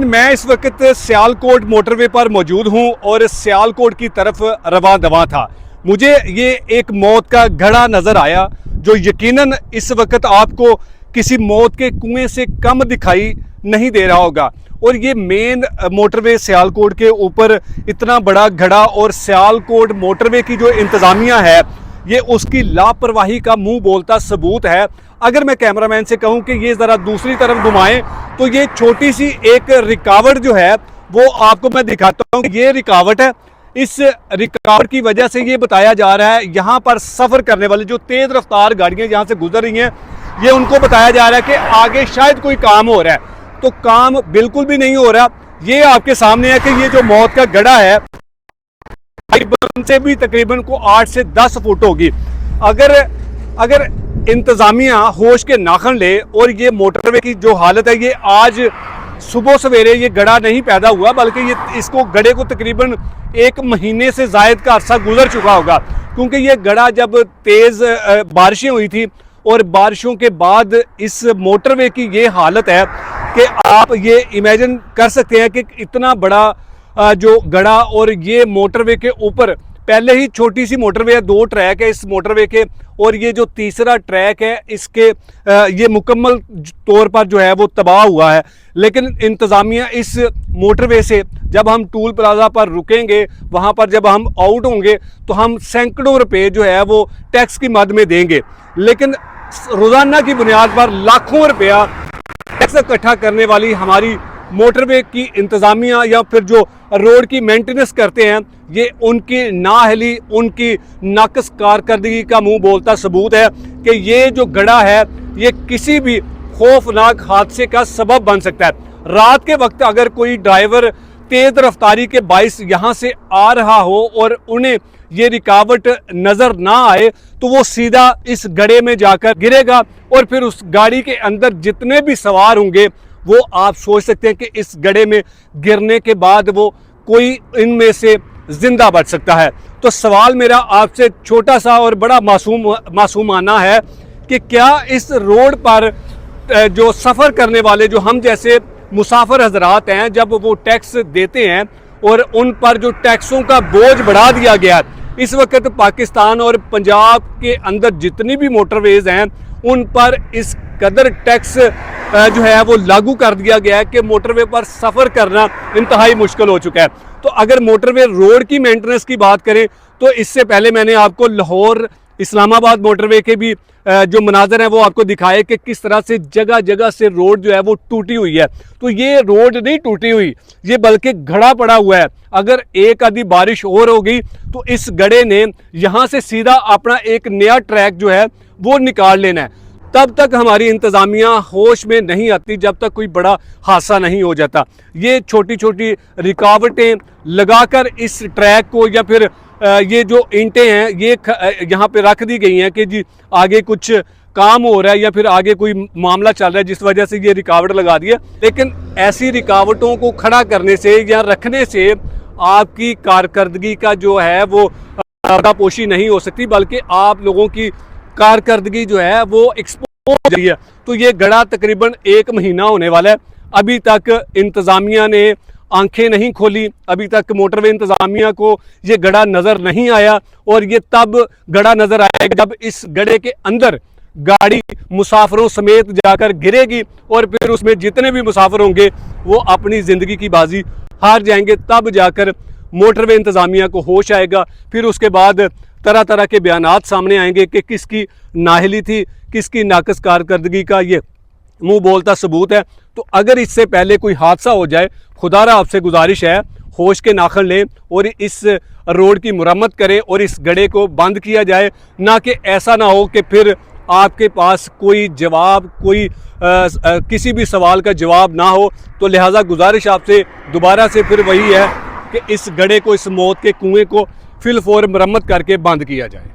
मैं इस वक्त सियालकोट मोटरवे पर मौजूद हूं और सियालकोट की तरफ रवां दवां था। मुझे ये एक मौत का घड़ा नज़र आया जो यकीनन इस वक्त आपको किसी मौत के कुएं से कम दिखाई नहीं दे रहा होगा। और ये मेन मोटरवे सियालकोट के ऊपर इतना बड़ा घड़ा और सियालकोट मोटरवे की जो इंतज़ामिया है ये उसकी लापरवाही का मुंह बोलता सबूत है। अगर मैं कैमरामैन से कहूं कि ये ज़रा दूसरी तरफ घुमाएं तो ये छोटी सी एक रिकावट जो है वो आपको मैं दिखाता हूं। ये रिकावट है, इस रिकावट की वजह से ये बताया जा रहा है यहाँ पर सफ़र करने वाले जो तेज़ रफ्तार गाड़ियाँ यहाँ से गुजर रही हैं ये उनको बताया जा रहा है कि आगे शायद कोई काम हो रहा है, तो काम बिल्कुल भी नहीं हो रहा। ये आपके सामने है कि ये जो मौत का गड्ढा है से भी तकरीबन को 8 से 10 फुट होगी। अगर इंतज़ामिया होश के नाखन ले और ये मोटरवे की जो हालत है, ये आज सुबह सवेरे ये गड्ढा नहीं पैदा हुआ बल्कि ये इसको गड्ढे को तकरीबन 1 महीने से ज़ायद का अरसा गुजर चुका होगा, क्योंकि ये गड्ढा जब तेज़ बारिशें हुई थी और बारिशों के बाद इस मोटरवे की ये हालत है कि आप ये इमेजिन कर सकते हैं कि इतना बड़ा जो गड्ढा और ये मोटरवे के ऊपर पहले ही छोटी सी मोटरवे है, 2 ट्रैक है इस मोटरवे के, और ये जो तीसरा ट्रैक है इसके ये मुकम्मल तौर पर जो है वो तबाह हुआ है। लेकिन इंतज़ामिया इस मोटरवे से जब हम टूल प्लाजा पर रुकेंगे, वहाँ पर जब हम आउट होंगे तो हम सैकड़ों रुपए जो है वो टैक्स की मद में देंगे, लेकिन रोज़ाना की बुनियाद पर लाखों रुपया टैक्स इकट्ठा करने वाली हमारी मोटरवे की इंतज़ामिया या फिर जो रोड की मेंटेनेंस करते हैं ये उनकी नाअहली, उनकी नाकस कारकर्दगी का मुंह बोलता सबूत है कि ये जो गड्ढा है ये किसी भी खौफनाक हादसे का सबब बन सकता है। रात के वक्त अगर कोई ड्राइवर तेज रफ्तारी के बाइस यहाँ से आ रहा हो और उन्हें ये रुकावट नज़र ना आए तो वो सीधा इस गड्ढे में जाकर गिरेगा और फिर उस गाड़ी के अंदर जितने भी सवार होंगे वो आप सोच सकते हैं कि इस गड्ढे में गिरने के बाद वो कोई इनमें से जिंदा बच सकता है। तो सवाल मेरा आपसे छोटा सा और बड़ा मासूमाना है कि क्या इस रोड पर जो सफ़र करने वाले जो हम जैसे मुसाफिर हजरात हैं जब वो टैक्स देते हैं और उन पर जो टैक्सों का बोझ बढ़ा दिया गया, इस वक्त पाकिस्तान और पंजाब के अंदर जितनी भी मोटरवेज हैं उन पर इस कदर टैक्स जो है वो लागू कर दिया गया है कि मोटरवे पर सफ़र करना इंतहाई मुश्किल हो चुका है। तो अगर मोटरवे रोड की मेंटेनेंस की बात करें तो इससे पहले मैंने आपको लाहौर इस्लामाबाद मोटरवे के भी जो मनाजर हैं वो आपको दिखाए कि किस तरह से जगह जगह से रोड जो है वो टूटी हुई है। तो ये रोड नहीं टूटी हुई, ये बल्कि घड़ा पड़ा हुआ है। अगर एक आधी बारिश और हो गई तो इस गड्ढे ने यहाँ से सीधा अपना एक नया ट्रैक जो है वो निकाल लेना है। तब तक हमारी इंतज़ामिया होश में नहीं आती जब तक कोई बड़ा हादसा नहीं हो जाता। ये छोटी छोटी रुकावटें लगाकर इस ट्रैक को या फिर ये जो ईंटें हैं ये यहाँ पे रख दी गई हैं कि जी आगे कुछ काम हो रहा है या फिर आगे कोई मामला चल रहा है जिस वजह से ये रुकावट लगा दी है। लेकिन ऐसी रुकावटों को खड़ा करने से या रखने से आपकी कारकर्दगी का जो है वो पर्दापोशी नहीं हो सकती, बल्कि आप लोगों की कारकर्दगी जो है वो एक्सपोज हो रही है। तो ये गड्ढा तकरीबन 1 महीना होने वाला है, अभी तक इंतज़ामिया ने आंखें नहीं खोली, अभी तक मोटरवे इंतज़ामिया को ये गड्ढा नज़र नहीं आया और ये तब गड्ढा नज़र आएगा जब इस गड्ढे के अंदर गाड़ी मुसाफिरों समेत जाकर गिरेगी और फिर उसमें जितने भी मुसाफिर होंगे वो अपनी ज़िंदगी की बाजी हार जाएंगे। तब जाकर मोटरवे इंतज़ामिया को होश आएगा, फिर उसके बाद तरह तरह के बयानात सामने आएंगे कि किसकी नाअहली थी, किसकी नाकस कारकर्दगी का ये मुंह बोलता सबूत है। तो अगर इससे पहले कोई हादसा हो जाए, खुदारा आपसे गुजारिश है होश के नाखन लें और इस रोड की मुरम्मत करें और इस गड्ढे को बंद किया जाए, ना कि ऐसा ना हो कि फिर आपके पास कोई जवाब, कोई किसी भी सवाल का जवाब ना हो। तो लिहाजा गुजारिश आपसे दोबारा से फिर वही है कि इस गड्ढे को, इस मौत के कुएं को फिल फौर मरम्मत करके बंद किया जाए।